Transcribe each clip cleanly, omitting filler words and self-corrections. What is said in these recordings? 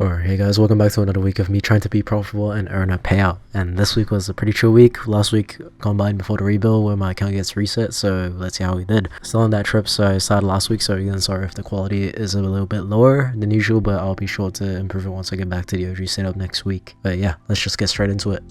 Alright, hey guys, welcome back to another week of me trying to be profitable and earn a payout. And this week was a pretty chill week. Last week combined before the rebuild where my account gets reset, so let's see how we did. Still on that trip, so I started last week, so again, sorry if the quality is a little bit lower than usual, but I'll be sure to improve it once I get back to the OG setup next week. But yeah, let's just get straight into it.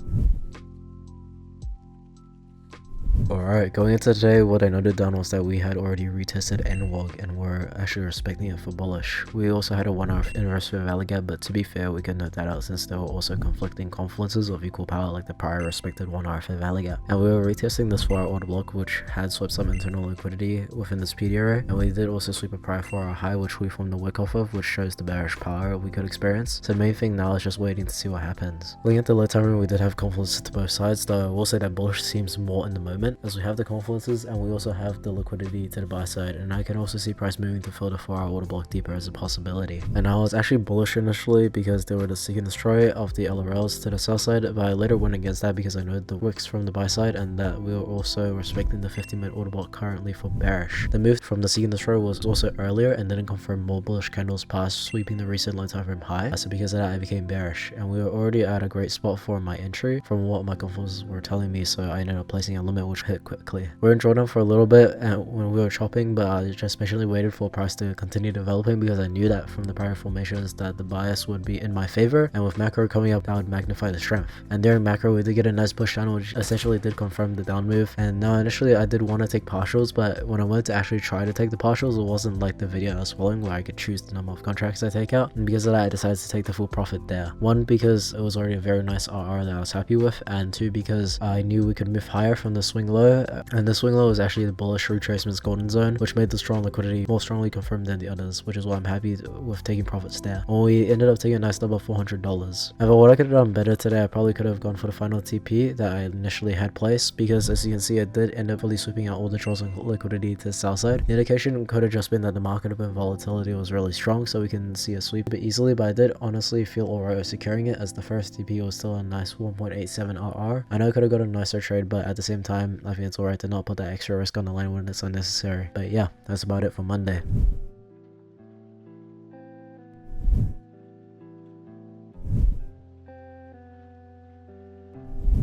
Alright, going into today, what I noted down was that we had already retested NWOG and were actually respecting it for bullish. We also had a 1 hour inverse fair value gap, but to be fair, we could note that out since there were also conflicting confluences of equal power like the prior respected 1 hour fair value gap. And we were retesting this 4 hour order block, which had swept some internal liquidity within the speed array, and we did also sweep a prior 4 hour high, which we formed the wick off of, which shows the bearish power we could experience. So the main thing now is just waiting to see what happens. Looking at the low time, we did have confluences to both sides, though I will say that bullish seems more in the moment, as we have the confluences and we also have the liquidity to the buy side, and I can also see price moving to fill the 4 hour order block deeper as a possibility. And I was actually bullish initially because they were the seek and destroy of the LRLs to the sell side, but I later went against that because I know the wicks from the buy side and that we were also respecting the 50-minute order block currently for bearish. The move from the seek and destroy was also earlier and didn't confirm more bullish candles past sweeping the recent low time frame high, so because of that I became bearish, and we were already at a great spot for my entry from what my confluences were telling me, so I ended up placing a limit which hit quickly. We're in drawdown for a little bit when we were chopping, but I just patiently waited for price to continue developing because I knew that from the prior formations that the bias would be in my favor, and with macro coming up that would magnify the strength. And during macro we did get a nice push down, which essentially did confirm the down move. And now initially I did want to take partials, but when I went to actually try to take the partials, it wasn't like the video I was following where I could choose the number of contracts I take out, and because of that I decided to take the full profit there. One, because it was already a very nice RR that I was happy with, and two, because I knew we could move higher from the swing low, and the swing low was actually the bullish retracement's golden zone, which made the strong liquidity more strongly confirmed than the others, which is why I'm happy with taking profits there. And we ended up taking a nice number of $400. However, what I could have done better today, I probably could have gone for the final TP that I initially had placed, because as you can see, it did end up fully sweeping out all the draws and liquidity to the south side. The indication could have just been that the market open volatility was really strong, so we can see a sweep a bit easily, but I did honestly feel alright with securing it, as the first TP was still a nice 1.87 RR. I know I could have got a nicer trade, but at the same time, I think it's alright to not put that extra risk on the line when it's unnecessary. But yeah, that's about it for Monday.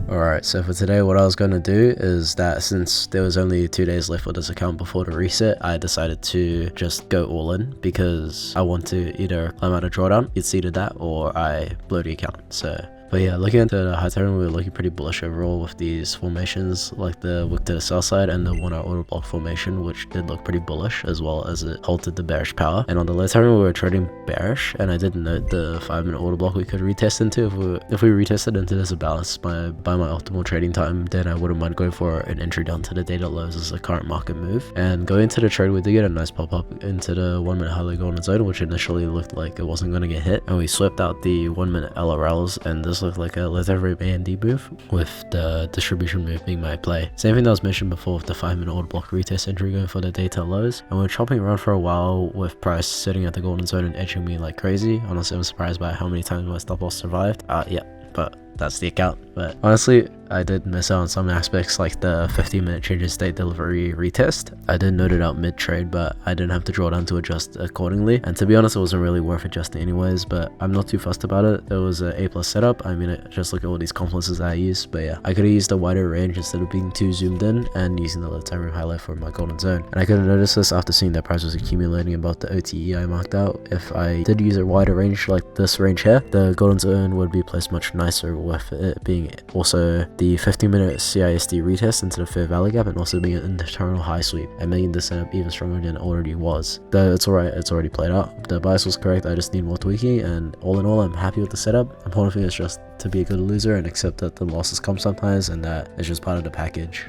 Alright, so for today what I was going to do is that since there was only 2 days left for this account before the reset, I decided to just go all in because I want to either climb out a drawdown, exceeded that, or I blow the account. But yeah, looking at the high time, we were looking pretty bullish overall with these formations, like the wick to the south side and the 1 hour order block formation, which did look pretty bullish, as well as it halted the bearish power. And on the low time, we were trading bearish, and I did note the 5-minute order block we could retest into. If we retested into this balance by my optimal trading time, then I wouldn't mind going for an entry down to the data lows as a current market move. And going into the trade, we did get a nice pop up into the 1 minute high golden zone, which initially looked like it wasn't going to get hit, and we swept out the 1 minute LRLs, and this looked like a legendary AND move, with the distribution move being my play. Same thing that was mentioned before with the 5-minute order block retest entry going for the data lows, and we're chopping around for a while with price sitting at the golden zone and edging me like crazy. Honestly, I'm surprised by how many times my stop loss survived. Yeah, but that's the account. But honestly, I did miss out on some aspects like the 15-minute change in state delivery retest. I did note it out mid-trade, but I didn't have to draw down to adjust accordingly, and to be honest it wasn't really worth adjusting anyways, but I'm not too fussed about it. It was an A+ setup. I mean, just look at all these confluences that I used. But yeah, I could have used a wider range instead of being too zoomed in and using the low time frame highlight for my golden zone, and I could have noticed this after seeing that price was accumulating above the OTE I marked out. If I did use a wider range like this range here, the golden zone would be placed much nicer, with it being also the 15-minute CISD retest into the fair value gap and also being an internal high sweep and making the setup even stronger than it already was. Though it's alright, it's already played out. The bias was correct, I just need more tweaking, and all in all I'm happy with the setup. Important thing is just to be a good loser and accept that the losses come sometimes, and that is just part of the package.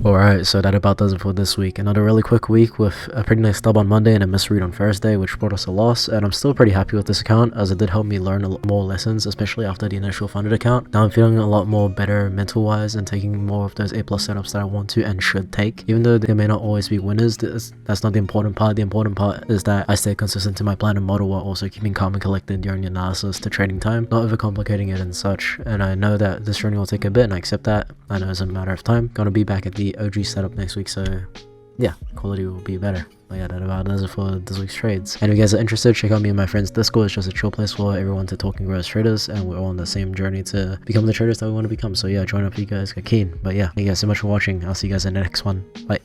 Alright, so that about does it for this week. Another really quick week with a pretty nice stub on Monday and a misread on Thursday, which brought us a loss, and I'm still pretty happy with this account as it did help me learn a lot more lessons, especially after the initial funded account. Now I'm feeling a lot more better mental wise and taking more of those A+ setups that I want to and should take. Even though there may not always be winners, that's not the important part. The important part is that I stay consistent to my plan and model while also keeping calm and collected during the analysis to trading time, not overcomplicating it and such. And I know that this journey will take a bit, and I accept that. I know it's a matter of time. Gonna be back at the OG setup next week, so yeah, quality will be better. But yeah, that about does it for this week's trades. And if you guys are interested, check out me and my friends' Discord. It's just a chill place for everyone to talk and grow as traders, and we're all on the same journey to become the traders that we want to become. So yeah, join up if you guys get keen. But yeah, thank you guys so much for watching. I'll see you guys in the next one. Bye.